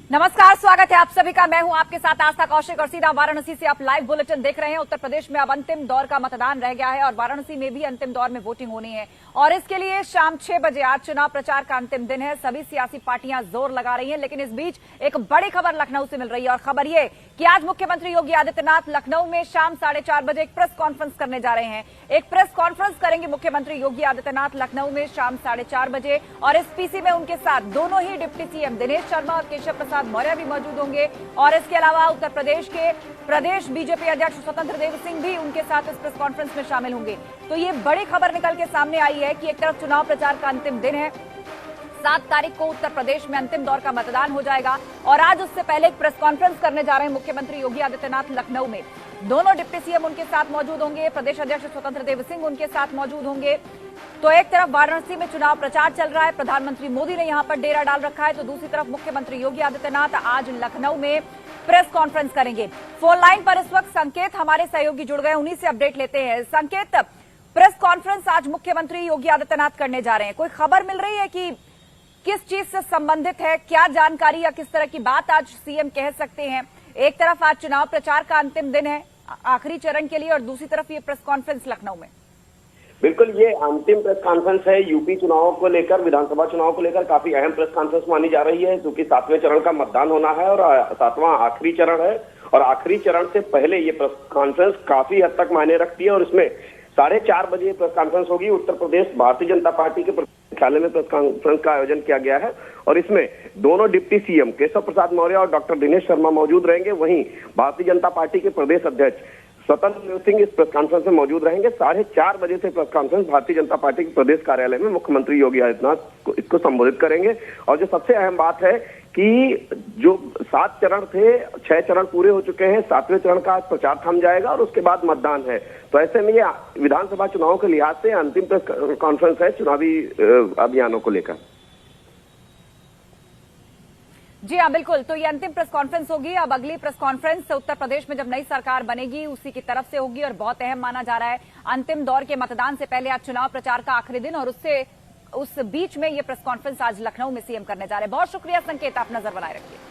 नमस्कार, स्वागत है आप सभी का। मैं हूं आपके साथ आस्था कौशिक और सीधा वाराणसी से आप लाइव बुलेटिन देख रहे हैं। उत्तर प्रदेश में अब अंतिम दौर का मतदान रह गया है और वाराणसी में भी अंतिम दौर में वोटिंग होनी है और इसके लिए शाम 6 बजे आज चुनाव प्रचार का अंतिम दिन है। सभी सियासी पार्टियां जोर लगा रही हैं, लेकिन इस बीच एक बड़ी खबर लखनऊ से मिल रही है और खबर ये कि आज मुख्यमंत्री योगी आदित्यनाथ लखनऊ में शाम 4:30 बजे एक प्रेस कॉन्फ्रेंस करने जा रहे हैं। एक प्रेस कॉन्फ्रेंस करेंगे मुख्यमंत्री योगी आदित्यनाथ लखनऊ में शाम 4:30 बजे और इस पीसी में उनके साथ दोनों ही डिप्टी सीएम दिनेश शर्मा और केशव प्रसाद मौर्य भी मौजूद होंगे और इसके अलावा उत्तर प्रदेश के प्रदेश बीजेपी अध्यक्ष स्वतंत्र देव सिंह भी उनके साथ इस प्रेस कॉन्फ्रेंस में शामिल होंगे। तो ये बड़ी खबर निकल के सामने आई है कि एक तरफ चुनाव प्रचार का अंतिम दिन है, 7 तारीख को उत्तर प्रदेश में अंतिम दौर का मतदान हो जाएगा और आज उससे पहले एक प्रेस कॉन्फ्रेंस करने जा रहे हैं मुख्यमंत्री योगी आदित्यनाथ लखनऊ में। दोनों डिप्टी सीएम उनके साथ मौजूद होंगे, प्रदेश अध्यक्ष स्वतंत्र देव सिंह उनके साथ मौजूद होंगे। तो एक तरफ वाराणसी में चुनाव प्रचार चल रहा है, प्रधानमंत्री मोदी ने यहां पर डेरा डाल रखा है, तो दूसरी तरफ मुख्यमंत्री योगी आदित्यनाथ आज लखनऊ में प्रेस कॉन्फ्रेंस करेंगे। फोन लाइन पर इस वक्त संकेत हमारे सहयोगी जुड़ गए, उन्हीं से अपडेट लेते हैं। संकेत, प्रेस कॉन्फ्रेंस आज मुख्यमंत्री योगी आदित्यनाथ करने जा रहे हैं, कोई खबर मिल रही है कि किस चीज से संबंधित है, क्या जानकारी या किस तरह की बात आज सीएम कह सकते हैं? एक तरफ आज चुनाव प्रचार का अंतिम दिन है आखिरी चरण के लिए और दूसरी तरफ ये प्रेस कॉन्फ्रेंस लखनऊ में। बिल्कुल, ये अंतिम प्रेस कॉन्फ्रेंस है। यूपी चुनाव को लेकर, विधानसभा चुनाव को लेकर काफी अहम प्रेस कॉन्फ्रेंस मानी जा रही है, क्योंकि 7वें चरण का मतदान होना है और 7वां आखिरी चरण है और आखिरी चरण से पहले ये प्रेस कॉन्फ्रेंस काफी हद तक मायने रखती है और इसमें 4:30 बजे प्रेस कॉन्फ्रेंस होगी। उत्तर प्रदेश भारतीय जनता पार्टी के मुख्यालय में प्रेस कॉन्फ्रेंस का आयोजन किया गया है और इसमें दोनों डिप्टी सीएम केशव प्रसाद मौर्य और डॉक्टर दिनेश शर्मा मौजूद रहेंगे। वहीं भारतीय जनता पार्टी के प्रदेश अध्यक्ष स्वतंत्र देव सिंह इस प्रेस कॉन्फ्रेंस में मौजूद रहेंगे। 4:30 बजे से press conference Bharatiya Janata party के प्रदेश कार्यालय में मुख्यमंत्री योगी आदित्यनाथ इसको संबोधित करेंगे। और जो सबसे अहम बात है कि जो 7 चरण थे, 6 चरण पूरे हो चुके हैं, 7वें चरण का प्रचार थम जाएगा और उसके बाद मतदान है। तो ऐसे में ये विधानसभा चुनाव के लिहाज से अंतिम प्रेस कॉन्फ्रेंस है चुनावी अभियानों को लेकर। जी हाँ, बिल्कुल। तो ये अंतिम प्रेस कॉन्फ्रेंस होगी। अब अगली प्रेस कॉन्फ्रेंस उत्तर प्रदेश में जब नई सरकार बनेगी उसी की तरफ से होगी और बहुत अहम माना जा रहा है। अंतिम दौर के मतदान से पहले आज चुनाव प्रचार का आखिरी दिन और उस बीच में ये प्रेस कॉन्फ्रेंस आज लखनऊ में सीएम करने जा रहे हैं। बहुत शुक्रिया संकेत, आप नजर बनाए रखिए।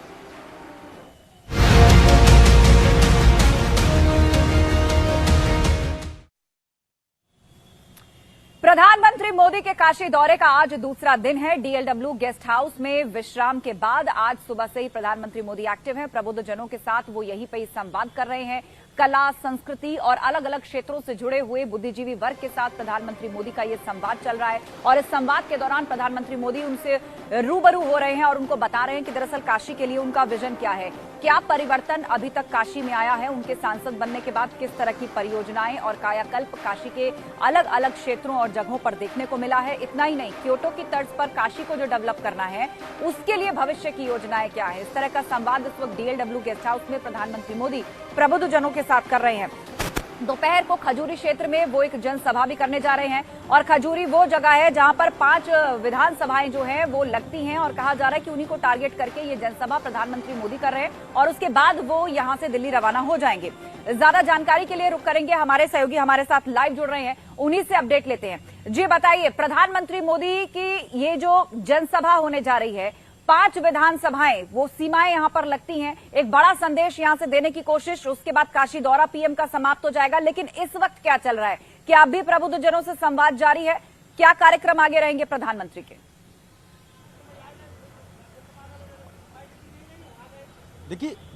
प्रधानमंत्री मोदी के काशी दौरे का आज दूसरा दिन है। डीएलडब्ल्यू गेस्ट हाउस में विश्राम के बाद आज सुबह से ही प्रधानमंत्री मोदी एक्टिव हैं। प्रबुद्ध जनों के साथ वो यहीं पर संवाद कर रहे हैं। कला, संस्कृति और अलग अलग क्षेत्रों से जुड़े हुए बुद्धिजीवी वर्ग के साथ प्रधानमंत्री मोदी का ये संवाद चल रहा है और इस संवाद के दौरान प्रधानमंत्री मोदी उनसे रूबरू हो रहे हैं और उनको बता रहे हैं कि दरअसल काशी के लिए उनका विजन क्या है, क्या परिवर्तन अभी तक काशी में आया है, उनके सांसद बनने के बाद किस तरह की परियोजनाएं और कायाकल्प काशी के अलग अलग क्षेत्रों और जगहों पर देखने को मिला है। इतना ही नहीं, क्योटो की तर्ज पर काशी को जो डेवलप करना है उसके लिए भविष्य की योजनाएं क्या है। इस तरह का संवाद इस वक्त डीएलडब्ल्यू गेस्ट हाउस में प्रधानमंत्री मोदी प्रबुद्ध जनों के साथ कर रहे हैं। दोपहर को खजूरी क्षेत्र में वो एक जनसभा भी करने जा रहे हैं और खजूरी वो जगह है जहां पर 5 विधानसभाएं जो हैं वो लगती हैं और कहा जा रहा है कि उन्हीं को टारगेट करके ये जनसभा प्रधानमंत्री मोदी कर रहे हैं और उसके बाद वो यहां से दिल्ली रवाना हो जाएंगे। ज्यादा जानकारी के लिए रुक करेंगे, हमारे सहयोगी हमारे साथ लाइव जुड़ रहे हैं, उन्हीं से अपडेट लेते हैं। जी बताइए, प्रधानमंत्री मोदी की ये जो जनसभा होने जा रही है, 5 विधानसभाएं वो सीमाएं यहां पर लगती हैं, एक बड़ा संदेश यहां से देने की कोशिश, उसके बाद काशी दौरा पीएम का समाप्त हो जाएगा। लेकिन इस वक्त क्या चल रहा है, क्या अब भी प्रबुद्ध जनों से संवाद जारी है, क्या कार्यक्रम आगे रहेंगे प्रधानमंत्री के?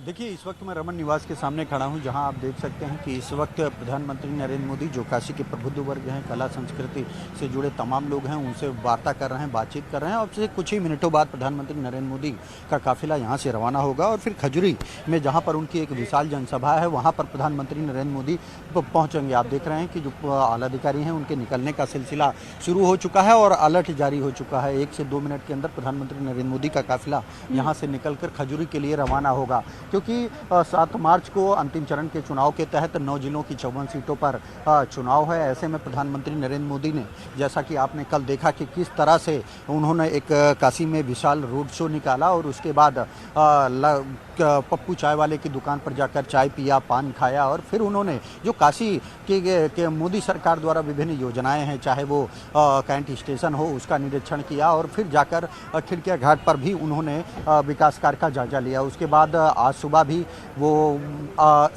देखिए इस वक्त मैं रमन निवास के सामने खड़ा हूं, जहां आप देख सकते हैं कि इस वक्त प्रधानमंत्री नरेंद्र मोदी जो काशी के प्रबुद्ध वर्ग हैं, कला संस्कृति से जुड़े तमाम लोग हैं, उनसे वार्ता कर रहे हैं, बातचीत कर रहे हैं। और कुछ ही मिनटों बाद प्रधानमंत्री नरेंद्र मोदी का काफिला यहां से रवाना होगा और फिर खजूरी में जहां पर उनकी एक विशाल जनसभा है वहां पर प्रधानमंत्री नरेंद्र मोदी पहुंचेंगे। आप देख रहे हैं कि जो आला अधिकारी हैं उनके निकलने का सिलसिला शुरू हो चुका है और अलर्ट जारी हो चुका है। 1 से 2 मिनट के अंदर प्रधानमंत्री नरेंद्र मोदी का काफिला यहाँ से निकलकर खजूरी के लिए रवाना होगा, क्योंकि 7 मार्च को अंतिम चरण के चुनाव के तहत 9 जिलों की 54 सीटों पर चुनाव है। ऐसे में प्रधानमंत्री नरेंद्र मोदी ने, जैसा कि आपने कल देखा कि किस तरह से उन्होंने एक काशी में विशाल रोड शो निकाला और उसके बाद पप्पू चाय वाले की दुकान पर जाकर चाय पिया, पान खाया और फिर उन्होंने जो काशी के मोदी सरकार द्वारा विभिन्न योजनाएं हैं, चाहे वो कैंट स्टेशन हो, उसका निरीक्षण किया और फिर जाकर खिड़किया घाट पर भी उन्होंने विकास कार्य का जायजा लिया। उसके बाद आज सुबह भी वो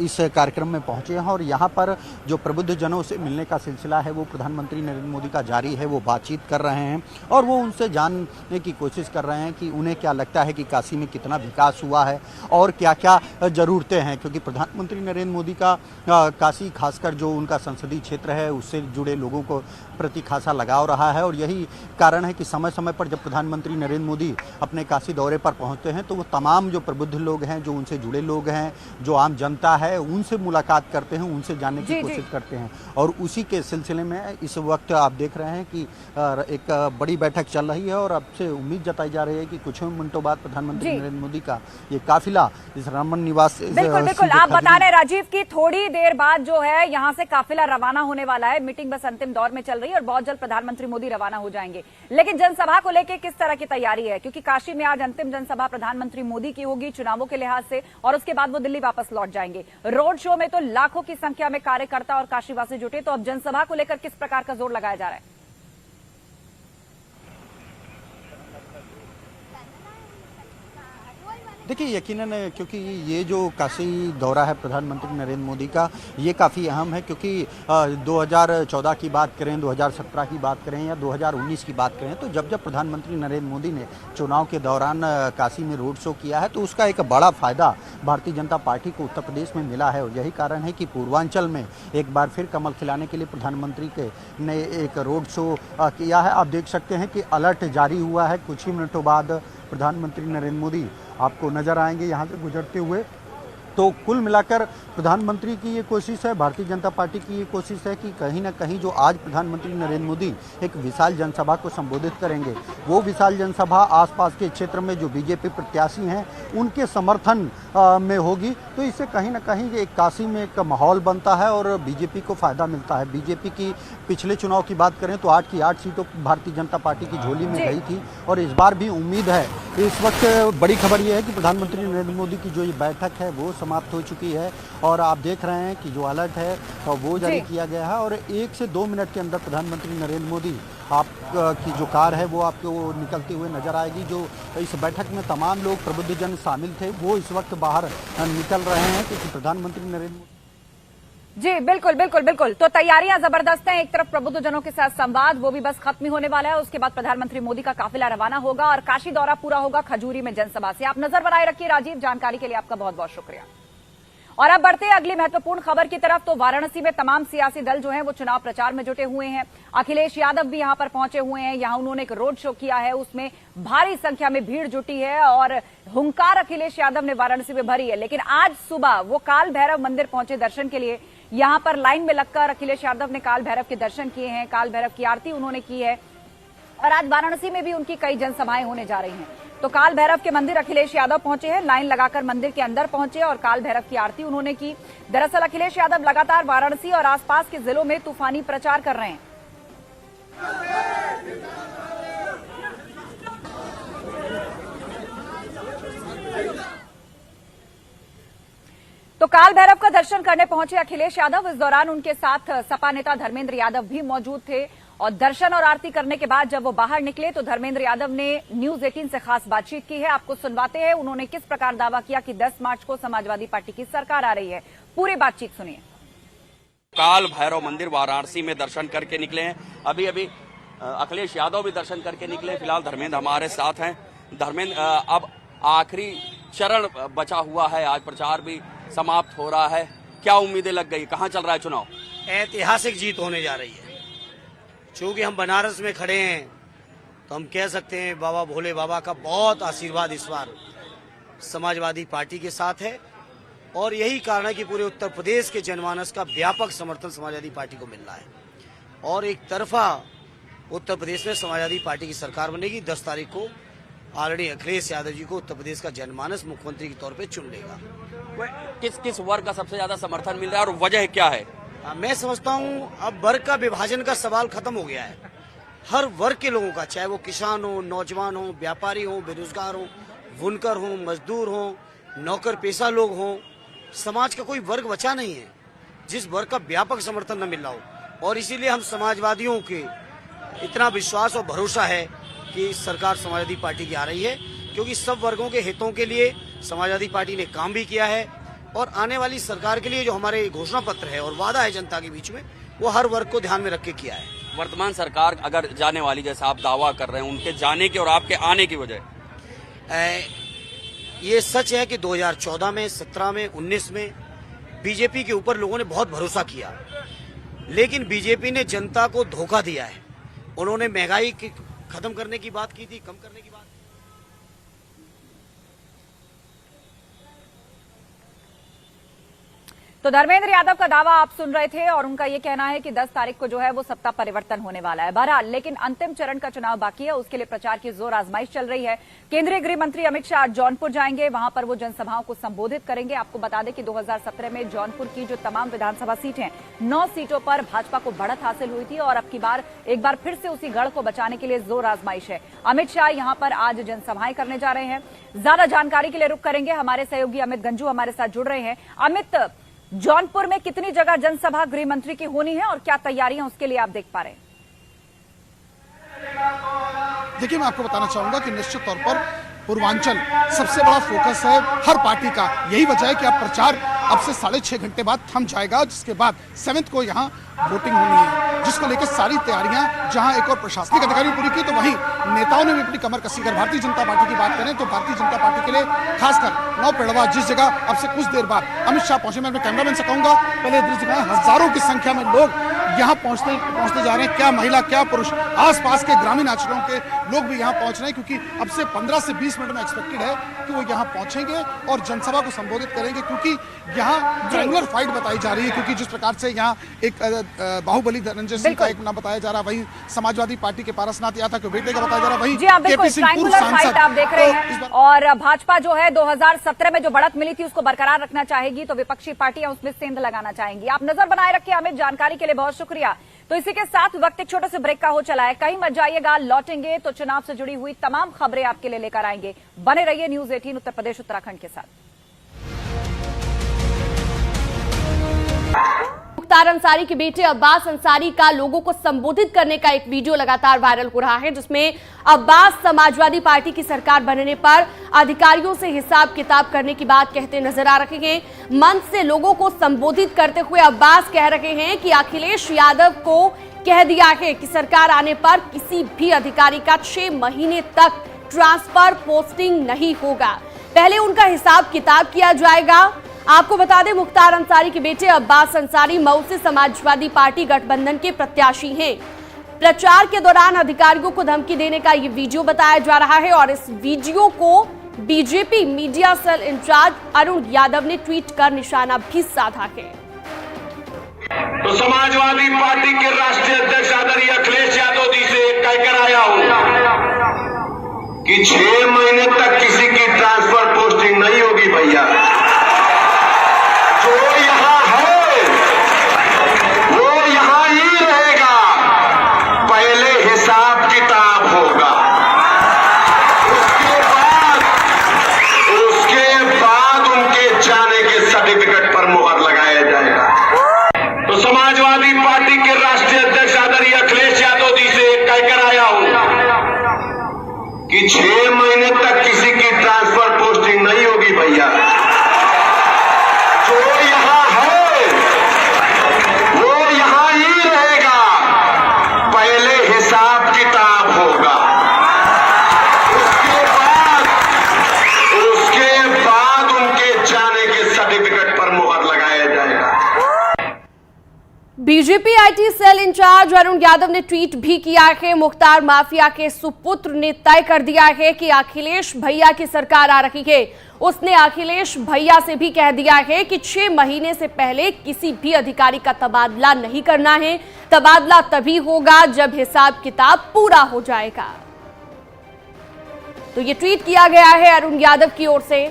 इस कार्यक्रम में पहुंचे हैं और यहाँ पर जो प्रबुद्ध जनों से मिलने का सिलसिला है वो प्रधानमंत्री नरेंद्र मोदी का जारी है। वो बातचीत कर रहे हैं और वो उनसे जानने की कोशिश कर रहे हैं कि उन्हें क्या लगता है कि काशी में कितना विकास हुआ है और क्या क्या ज़रूरतें हैं, क्योंकि प्रधानमंत्री नरेंद्र मोदी का काशी, खासकर जो उनका संसदीय क्षेत्र है, उससे जुड़े लोगों को प्रति खासा लगाव रहा है। और यही कारण है कि समय समय पर जब प्रधानमंत्री नरेंद्र मोदी अपने काशी दौरे पर पहुंचते हैं तो वो तमाम जो प्रबुद्ध लोग हैं, जो उनसे जुड़े लोग हैं, जो आम जनता है, उनसे मुलाकात करते हैं, उनसे जानने की कोशिश करते हैं। और उसी के सिलसिले में इस वक्त आप देख रहे हैं कि एक बड़ी बैठक चल रही है और अब से उम्मीद जताई जा रही है कि कुछ मिनटों बाद प्रधानमंत्री नरेंद्र मोदी का ये काफिला इस रमन निवास, बिल्कुल आप बता रहे राजीव की थोड़ी देर बाद जो है यहाँ से काफिला रवाना होने वाला है। मीटिंग बस अंतिम दौर में चल रही है और बहुत जल्द प्रधानमंत्री मोदी रवाना हो जाएंगे। लेकिन जनसभा को लेकर किस तरह की तैयारी है, क्योंकि काशी में आज अंतिम जनसभा प्रधानमंत्री मोदी की होगी चुनावों के लिहाज से, और उसके बाद वो दिल्ली वापस लौट जाएंगे। रोड शो में तो लाखों की संख्या में कार्यकर्ता और काशीवासी जुटे, तो अब जनसभा को लेकर किस प्रकार का जोर लगाया जा रहा है? देखिए, यकीनन क्योंकि ये जो काशी दौरा है प्रधानमंत्री नरेंद्र मोदी का, ये काफ़ी अहम है, क्योंकि 2014 की बात करें, 2017 की बात करें या 2019 की बात करें, तो जब जब प्रधानमंत्री नरेंद्र मोदी ने चुनाव के दौरान काशी में रोड शो किया है तो उसका एक बड़ा फायदा भारतीय जनता पार्टी को उत्तर प्रदेश में मिला है। और यही कारण है कि पूर्वांचल में एक बार फिर कमल खिलाने के लिए प्रधानमंत्री ने एक रोड शो किया है। आप देख सकते हैं कि अलर्ट जारी हुआ है। कुछ ही मिनटों बाद प्रधानमंत्री नरेंद्र मोदी आपको नजर आएंगे यहाँ से गुजरते हुए। तो कुल मिलाकर प्रधानमंत्री की ये कोशिश है, भारतीय जनता पार्टी की ये कोशिश है कि कहीं ना कहीं जो आज प्रधानमंत्री नरेंद्र मोदी एक विशाल जनसभा को संबोधित करेंगे, वो विशाल जनसभा आसपास के क्षेत्र में जो बीजेपी प्रत्याशी हैं उनके समर्थन में होगी। तो इससे कहीं ना कहीं एक काशी में एक माहौल बनता है और बीजेपी को फायदा मिलता है। बीजेपी की पिछले चुनाव की बात करें तो 8 की 8 सीटों भारतीय जनता पार्टी की झोली में गई थी और इस बार भी उम्मीद है। इस वक्त बड़ी खबर यह है कि प्रधानमंत्री नरेंद्र मोदी की जो ये बैठक है वो समाप्त हो चुकी है और आप देख रहे हैं कि जो अलर्ट है वो जारी किया गया है और 1 से 2 मिनट के अंदर प्रधानमंत्री नरेंद्र मोदी आप की जो कार है वो आपको निकलते हुए नजर आएगी। जो इस बैठक में तमाम लोग प्रबुद्ध जन शामिल थे वो इस वक्त बाहर निकल रहे हैं, क्योंकि प्रधानमंत्री नरेंद्र मोदी। जी बिल्कुल। तो तैयारियां जबरदस्त हैं। एक तरफ प्रबुद्ध जनों के साथ संवाद, वो भी बस खत्म ही होने वाला है। उसके बाद प्रधानमंत्री मोदी का काफिला रवाना होगा और काशी दौरा पूरा होगा खजूरी में जनसभा से। आप नजर बनाए रखिए राजीव, जानकारी के लिए आपका बहुत बहुत शुक्रिया। और अब बढ़ते हैं अगली महत्वपूर्ण खबर की तरफ। तो वाराणसी में तमाम सियासी दल जो हैं वो चुनाव प्रचार में जुटे हुए हैं। अखिलेश यादव भी यहां पर पहुंचे हुए हैं। यहां उन्होंने एक रोड शो किया है, उसमें भारी संख्या में भीड़ जुटी है और हुंकार अखिलेश यादव ने वाराणसी में भरी है। लेकिन आज सुबह वो काल भैरव मंदिर पहुंचे दर्शन के लिए। यहां पर लाइन में लगकर अखिलेश यादव ने काल भैरव के दर्शन किए हैं, काल भैरव की आरती उन्होंने की है और आज वाराणसी में भी उनकी कई जनसभाएं होने जा रही हैं। तो काल भैरव के मंदिर अखिलेश यादव पहुंचे हैं, लाइन लगाकर मंदिर के अंदर पहुंचे और काल भैरव की आरती उन्होंने की। दरअसल अखिलेश यादव लगातार वाराणसी और आसपास के जिलों में तूफानी प्रचार कर रहे हैं। तो काल भैरव का दर्शन करने पहुंचे अखिलेश यादव। इस दौरान उनके साथ सपा नेता धर्मेंद्र यादव भी मौजूद थे और दर्शन और आरती करने के बाद जब वो बाहर निकले तो धर्मेंद्र यादव ने न्यूज 18 से खास बातचीत की है। आपको सुनवाते हैं उन्होंने किस प्रकार दावा किया कि 10 मार्च को समाजवादी पार्टी की सरकार आ रही है। पूरी बातचीत सुनिए। काल भैरव मंदिर वाराणसी में दर्शन करके निकले हैं। अभी अखिलेश यादव भी दर्शन करके निकले। फिलहाल धर्मेंद्र हमारे साथ हैं। धर्मेंद्र, अब आखिरी चरण बचा हुआ है, आज प्रचार भी समाप्त हो रहा है, क्या उम्मीदें लग गई, कहां चल रहा है चुनाव? ऐतिहासिक जीत होने जा रही है। चूंकि हम बनारस में खड़े हैं तो हम कह सकते हैं बाबा भोले बाबा का बहुत आशीर्वाद इस बार समाजवादी पार्टी के साथ है और यही कारण है कि पूरे उत्तर प्रदेश के जनमानस का व्यापक समर्थन समाजवादी पार्टी को मिल रहा है और एक तरफा उत्तर प्रदेश में समाजवादी पार्टी की सरकार बनेगी। 10 तारीख को ऑलरेडी अखिलेश यादव जी को उत्तर प्रदेश का जनमानस मुख्यमंत्री के तौर पे चुन लेगा। किस वर्ग का सबसे ज्यादा समर्थन मिल रहा है और वजह क्या है? मैं समझता हूं अब वर्ग का विभाजन का सवाल खत्म हो गया है। हर वर्ग के लोगों का, चाहे वो किसान हो, नौजवान हो, व्यापारी हो, बेरोजगार हो, बुनकर हो, मजदूर हो, नौकर पेशा लोग हों, समाज का कोई वर्ग बचा नहीं है जिस वर्ग का व्यापक समर्थन न मिल रहा हो। और इसीलिए हम समाजवादियों के इतना विश्वास और भरोसा है कि सरकार समाजवादी पार्टी की आ रही है, क्योंकि सब वर्गों के हितों के लिए समाजवादी पार्टी ने काम भी किया है और आने वाली सरकार के लिए जो हमारे घोषणा पत्र है और वादा है जनता के बीच में, वो हर वर्ग को ध्यान में रख के किया है। वर्तमान सरकार अगर जाने वाली, जैसा आप दावा कर रहे हैं, उनके जाने की और आपके आने की वजह, ये सच है कि 2014 में, 17 में, 19 में बीजेपी के ऊपर लोगों ने बहुत भरोसा किया, लेकिन बीजेपी ने जनता को धोखा दिया है। उन्होंने महंगाई खत्म करने की बात की थी, कम करने की बात। तो धर्मेंद्र यादव का दावा आप सुन रहे थे और उनका ये कहना है कि 10 तारीख को जो है वो सत्ता परिवर्तन होने वाला है। बहरहाल लेकिन अंतिम चरण का चुनाव बाकी है, उसके लिए प्रचार की जोर आजमाइश चल रही है। केंद्रीय गृह मंत्री अमित शाह जौनपुर जाएंगे, वहां पर वो जनसभाओं को संबोधित करेंगे। आपको बता दें कि 2017 में जौनपुर की जो तमाम विधानसभा सीटें, 9 सीटों पर भाजपा को बढ़त हासिल हुई थी और अब की बार एक बार फिर से उसी गढ़ को बचाने के लिए जोर आजमाइश है। अमित शाह यहां पर आज जनसभाएं करने जा रहे हैं। ज्यादा जानकारी के लिए रुख करेंगे, हमारे सहयोगी अमित गंजू हमारे साथ जुड़ रहे हैं। अमित, जौनपुर में कितनी जगह जनसभा गृह मंत्री की होनी है और क्या तैयारियां उसके लिए आप देख पा रहे हैं? देखिए, मैं आपको बताना चाहूंगा कि निश्चित तौर पर पूर्वांचल सबसे बड़ा फोकस है हर पार्टी का। यही वजह है कि अब प्रचार अब से 6.5 घंटे बाद थम जाएगा, जिसके बाद 7 को यहाँ वोटिंग होनी है, जिसको लेकर सारी तैयारियां जहां एक और प्रशासनिक अधिकारी पूरी की, तो वहीं नेताओं ने भी अपनी कमर कसी। अगर भारतीय जनता पार्टी की बात करें तो भारतीय जनता पार्टी के लिए खासकर नौपेड़वा, जिस जगह अब से कुछ देर बाद अमित शाह पहुंचे, मैं अपने कैमरामैन से कहूंगा पहले दृश्य दिखाएं। हजारों की संख्या में लोग यहाँ पहुंचते जा रहे हैं, क्या महिला क्या पुरुष, आसपास के ग्रामीण अंचलों के लोग भी यहाँ पहुंच रहे हैं, क्योंकि अब से 15 से 20 मिनट में एक्सपेक्टेड है कि वो यहाँ पहुंचेंगे और जनसभा को संबोधित करेंगे, क्योंकि यहाँ ट्रायंगुलर फाइट बताई जा रही है। क्योंकि जिस प्रकार से यहाँ एक बाहुबली धनंजय सिंह का एक नाम बताया जा रहा है, वही समाजवादी पार्टी के पारसनाथ यादव के बेटे का बताया जा रहा है, वही केपी सिंह पूर्व सांसद आप देख रहे हैं। और भाजपा जो है 2017 में जो बढ़त मिली थी उसको बरकरार रखना चाहेगी, तो विपक्षी पार्टियां उसमें सेंध लगाना चाहेंगी। आप नजर बनाए रखिए अमित, जानकारी के लिए बहुत शुक्रिया। तो इसी के साथ वक्त एक छोटे से ब्रेक का हो चला है, कहीं मत जाइएगा, लौटेंगे तो चुनाव से जुड़ी हुई तमाम खबरें आपके लिए लेकर आएंगे। बने रहिए न्यूज 18 उत्तर प्रदेश उत्तराखंड के साथ। मुख्तार अंसारी के बेटे अब्बास अंसारी का लोगों को संबोधित करने का एक वीडियो लगातार वायरल हो रहा है, जिसमें अब्बास समाजवादी पार्टी की सरकार बनने पर अधिकारियों से हिसाब किताब करने की बात कहते नजर आ रहे हैं। मंच से लोगों को संबोधित करते हुए अब्बास कह रहे हैं कि अखिलेश यादव को कह दिया है कि सरकार आने पर किसी भी अधिकारी का 6 महीने तक ट्रांसफर पोस्टिंग नहीं होगा, पहले उनका हिसाब किताब किया जाएगा। आपको बता दें, मुख्तार अंसारी के बेटे अब्बास अंसारी मऊ से समाजवादी पार्टी गठबंधन के प्रत्याशी हैं। प्रचार के दौरान अधिकारियों को धमकी देने का ये वीडियो बताया जा रहा है और इस वीडियो को BJP media cell incharge Arun Yadav ने ट्वीट कर निशाना भी साधा है। तो समाजवादी पार्टी के राष्ट्रीय अध्यक्ष आदरणीय अखिलेश यादव जी से कहकर आया हूं कि 6 महीने तक किसी की ट्रांसफर पोस्टिंग नहीं होगी भैया। जो यहां है वो यहां ही रहेगा, पहले हिसाब किताब होगा, उसके बाद उनके जाने के सर्टिफिकेट पर मुहर लगाया जाएगा। तो समाजवादी पार्टी के राष्ट्रीय अध्यक्ष आदरणीय अखिलेश यादव जी से कहकर आया हूं कि 6 महीने तक किसी की ट्रांसफर पोस्टिंग नहीं होगी भैया। जो यहां है वो यहां ही रहेगा, पहले हिसाब किताब होगा, उसके बाद उनके जाने के सर्टिफिकेट पर मुहर लगाया जाएगा। BJP IT cell incharge Arun Yadav ने ट्वीट भी किया है। मुख्तार माफिया के सुपुत्र ने तय कर दिया है कि अखिलेश भैया की सरकार आ रही है। उसने अखिलेश भैया से भी कह दिया है कि 6 महीने से पहले किसी भी अधिकारी का तबादला नहीं करना है, तबादला तभी होगा जब हिसाब किताब पूरा हो जाएगा। तो ये ट्वीट किया गया है अरुण यादव की ओर से।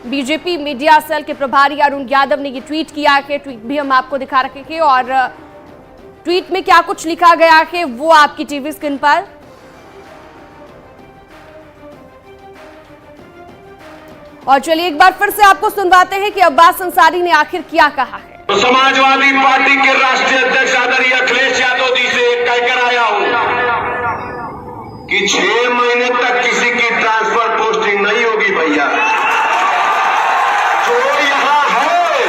बीजेपी मीडिया सेल के प्रभारी अरुण यादव ने ये ट्वीट किया है। ट्वीट भी हम आपको दिखा रखे हैं और ट्वीट में क्या कुछ लिखा गया है वो आपकी टीवी स्क्रीन पर। और चलिए एक बार फिर से आपको सुनवाते हैं कि अब्बास अंसारी ने आखिर क्या कहा है। तो समाजवादी पार्टी के राष्ट्रीय अध्यक्ष आदरणीय अखिलेश यादव जी से कहकर आया हूं कि 6 महीने तक किसी की ट्रांसफर पोस्टिंग नहीं होगी भैया। जो यहां है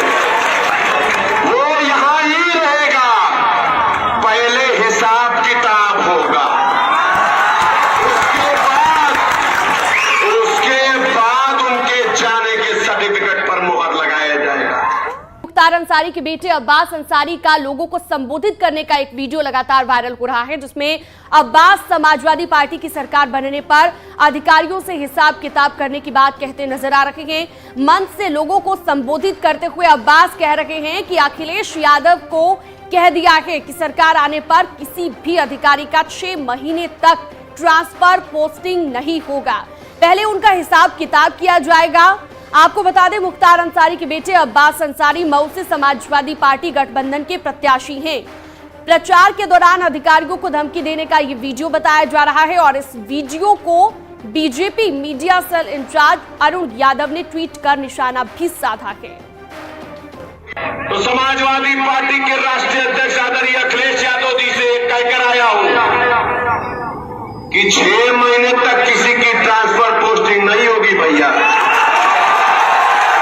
वो यहां ही रहेगा, पहले हिसाब किताब होगा, उसके बाद उनके जाने के सर्टिफिकेट पर मुहर लगाया जाएगा। मुख्तार अंसारी के बेटे अब्बास अंसारी का लोगों को संबोधित करने का एक वीडियो लगातार वायरल हो रहा है, जिसमें अब्बास समाजवादी पार्टी की सरकार बनने पर अधिकारियों से हिसाब किताब करने की बात कहते नजर आ रहे हैं। मंच से लोगों को संबोधित करते हुए अब्बास कह रहे हैं कि अखिलेश यादव को कह दिया है कि सरकार आने पर किसी भी अधिकारी का 6 महीने तक ट्रांसफर पोस्टिंग नहीं होगा, पहले उनका हिसाब किताब किया जाएगा। आपको बता दें, मुख्तार अंसारी के बेटे अब्बास अंसारी मऊ से समाजवादी पार्टी गठबंधन के प्रत्याशी हैं। प्रचार के दौरान अधिकारियों को धमकी देने का ये वीडियो बताया जा रहा है और इस वीडियो को BJP media cell incharge Arun Yadav ने ट्वीट कर निशाना भी साधा है। तो समाजवादी पार्टी के राष्ट्रीय अध्यक्ष आदरणीय अखिलेश यादव जी से कहकर आया हूं कि 6 महीने तक किसी की ट्रांसफर पोस्टिंग नहीं होगी भैया।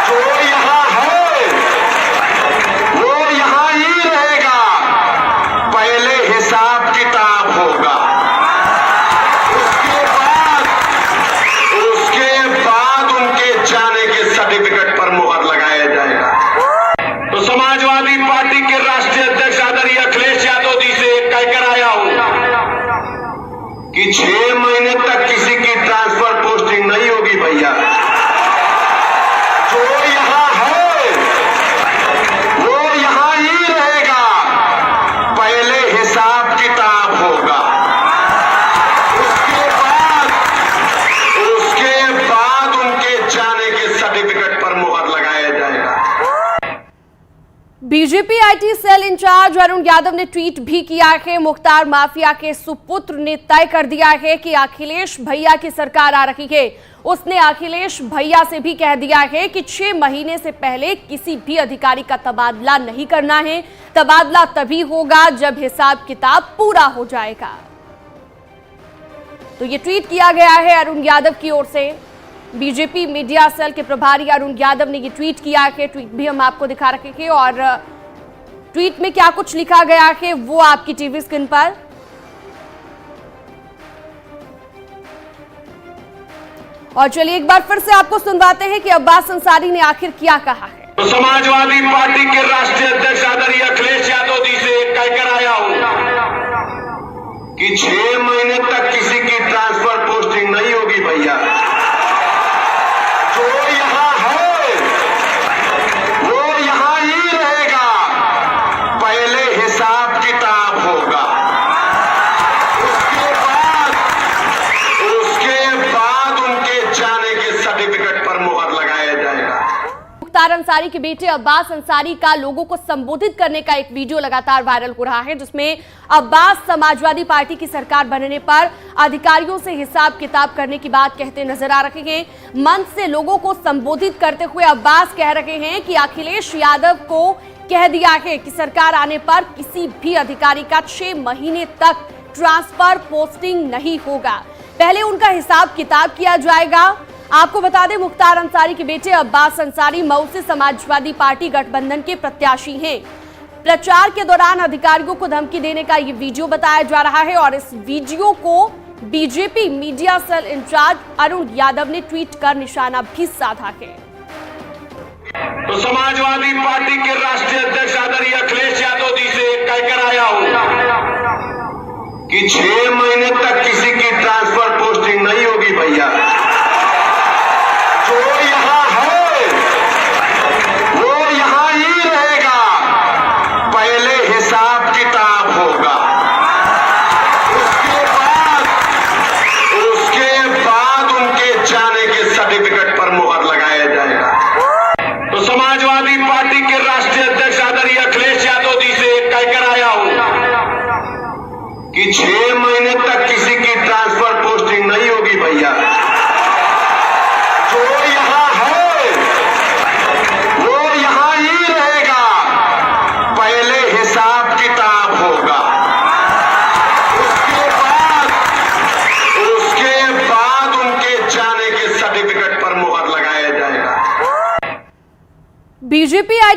जो यहां है वो यहां ही रहेगा, पहले हिसाब किताब होगा, उसके बाद उनके जाने के सर्टिफिकेट पर मुहर लगाया जाएगा। तो समाजवादी पार्टी के राष्ट्रीय अध्यक्ष आदरणीय अखिलेश यादव जी से कहकर आया हूं कि 6 महीने तक किसी की ट्रांसफर पोस्टिंग नहीं होगी भैया। जो यहां है वो यहां ही रहेगा, पहले हिसाब किताब होगा, उसके बाद उनके जाने के सर्टिफिकेट पर मुहर लगाया जाएगा। BJP IT cell incharge Arun Yadav ने ट्वीट भी किया है। मुख्तार माफिया के सुपुत्र ने तय कर दिया है कि अखिलेश भैया की सरकार आ रही है। उसने अखिलेश भैया से भी कह दिया है कि 6 महीने से पहले किसी भी अधिकारी का तबादला नहीं करना है। तबादला तभी होगा जब हिसाब किताब पूरा हो जाएगा। तो ये ट्वीट किया गया है अरुण यादव की ओर से। बीजेपी मीडिया सेल के प्रभारी अरुण यादव ने ये ट्वीट किया है। ट्वीट भी हम आपको दिखा रखे हैं और ट्वीट में क्या कुछ लिखा गया है वो आपकी टीवी स्क्रीन पर। और चलिए एक बार फिर से आपको सुनवाते हैं कि अब्बास अंसारी ने आखिर क्या कहा है। तो समाजवादी पार्टी के राष्ट्रीय अध्यक्ष आदरणीय अखिलेश यादव जी से कहकर आया हूं कि 6 महीने तक किसी की ट्रांसफर पोस्टिंग नहीं होगी भैया। जो यहां है वो यहां ही रहेगा, पहले हिसाब किताब होगा, उसके बाद उनके जाने के सर्टिफिकेट पर मुहर लगाया जाएगा। मुख्तार अंसारी के बेटे अब्बास अंसारी का लोगों को संबोधित करने का एक वीडियो लगातार वायरल हो रहा है, जिसमें अब्बास समाजवादी पार्टी की सरकार बनने पर अधिकारियों से हिसाब किताब करने की बात कहते नजर आ रहे हैं। मंच से लोगों को संबोधित करते हुए अब्बास कह रहे हैं कि अखिलेश यादव को कह दिया है कि सरकार आने पर किसी भी अधिकारी का 6 महीने तक ट्रांसफर पोस्टिंग नहीं होगा, पहले उनका हिसाब किताब किया जाएगा। आपको बता दें, मुख्तार अंसारी के बेटे अब्बास अंसारी मऊ से समाजवादी पार्टी गठबंधन के प्रत्याशी हैं। प्रचार के दौरान अधिकारियों को धमकी देने का ये वीडियो बताया जा रहा है और इस वीडियो को BJP media cell incharge Arun Yadav ने ट्वीट कर निशाना भी साधा है। तो समाजवादी पार्टी के राष्ट्रीय अध्यक्ष आदरणीय अखिलेश यादव जी से कहकर आया हूं कि 6 महीने तक किसी की ट्रांसफर पोस्टिंग नहीं होगी भैया। जो यहां है वो यहां ही रहेगा, पहले हिसाब किताब होगा, उसके बाद उनके जाने के सर्टिफिकेट पर मुहर लगाया जाएगा। तो समाजवादी पार्टी के राष्ट्रीय अध्यक्ष आदरणीय अखिलेश यादव जी से कहकर आया हूं कि 6 महीने तक किसी की ट्रांसफर पोस्टिंग नहीं होगी भैया। जो यहां है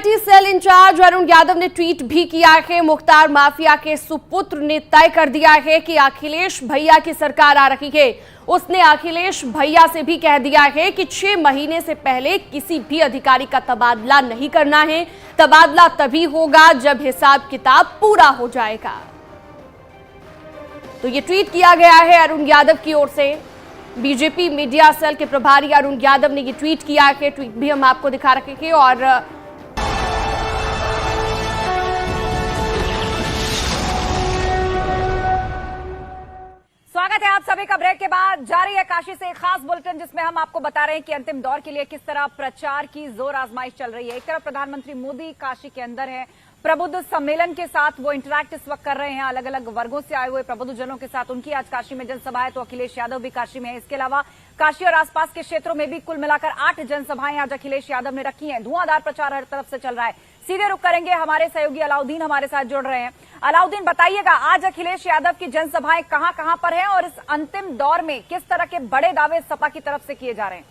party cell incharge Arun Yadav ने ट्वीट भी किया है। मुख्तार माफिया के सुपुत्र ने तय कर दिया है कि अखिलेश भैया की सरकार आ रही है। उसने अखिलेश भैया से भी कह दिया है कि 6 महीने से पहले किसी भी अधिकारी का तबादला नहीं करना है। तबादला तभी होगा जब हिसाब किताब पूरा हो जाएगा। तो ये ट्वीट किया गया है अरुण यादव की ओर से। बीजेपी मीडिया सेल के प्रभारी अरुण यादव ने ये ट्वीट किया है। ट्वीट भी हम आपको दिखा रखे हैं। और स्वागत है आप सभी का। ब्रेक के बाद जारी है काशी से एक खास बुलेटिन, जिसमें हम आपको बता रहे हैं कि अंतिम दौर के लिए किस तरह प्रचार की जोर आजमाइश चल रही है। एक तरफ प्रधानमंत्री मोदी काशी के अंदर है, प्रबुद्ध सम्मेलन के साथ वो इंटरैक्ट इस वक्त कर रहे हैं अलग अलग वर्गों से आए हुए प्रबुद्ध जनों के साथ। उनकी आज काशी में जनसभा है, तो अखिलेश यादव भी काशी में है। इसके अलावा काशी और आसपास के क्षेत्रों में भी कुल मिलाकर 8 जनसभाएं आज अखिलेश यादव ने रखी हैं। धुआंधार प्रचार हर तरफ से चल रहा है। सीधे रुख करेंगे, हमारे सहयोगी अलाउद्दीन हमारे साथ जुड़ रहे हैं। अलाउद्दीन, बताइएगा आज अखिलेश यादव की जनसभाएं कहां कहां पर हैं और इस अंतिम दौर में किस तरह के बड़े दावे सपा की तरफ से किए जा रहे हैं?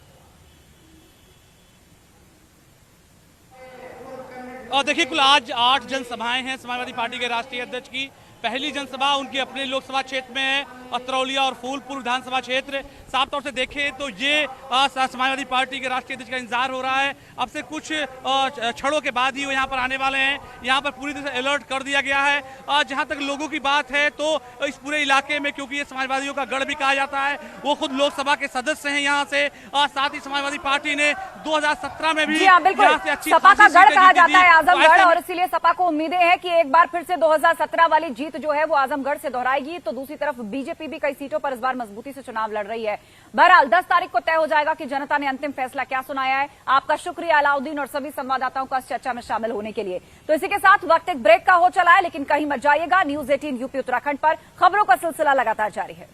देखिए, कुल आज 8 जनसभाएं हैं समाजवादी पार्टी के राष्ट्रीय अध्यक्ष की। पहली जनसभा उनके अपने लोकसभा क्षेत्र में है, अतरौलिया और फूलपुर विधानसभा क्षेत्र। साफ तौर से देखें तो ये समाजवादी पार्टी के राष्ट्रीय अध्यक्ष का इंतजार हो रहा है। अब से कुछ क्षणों के बाद ही वो यहाँ पर आने वाले हैं। यहाँ पर पूरी तरह से अलर्ट कर दिया गया है। जहाँ तक लोगों की बात है तो इस पूरे इलाके में, क्योंकि ये समाजवादियों का गढ़ भी कहा जाता है, वो खुद लोकसभा के सदस्य हैं यहाँ से। साथ ही समाजवादी पार्टी ने 2017 में भी सपा का गढ़ कहा जाता है आजमगढ़, और इसीलिए सपा को उम्मीदें हैं कि एक बार फिर से 2017 वाली जीत जो है वो आजमगढ़ से दोहराएगी। तो दूसरी तरफ बीजेपी भी कई सीटों पर इस बार मजबूती से चुनाव लड़ रही है। बहरहाल 10 तारीख को तय हो जाएगा कि जनता ने अंतिम फैसला क्या सुनाया है। आपका शुक्रिया अलाउद्दीन और सभी संवाददाताओं का इस चर्चा में शामिल होने के लिए। तो इसी के साथ वक्त एक ब्रेक का हो चला है, लेकिन कहीं मत जाइएगा। न्यूज़ 18 यूपी उत्तराखंड पर खबरों का सिलसिला लगातार जारी है।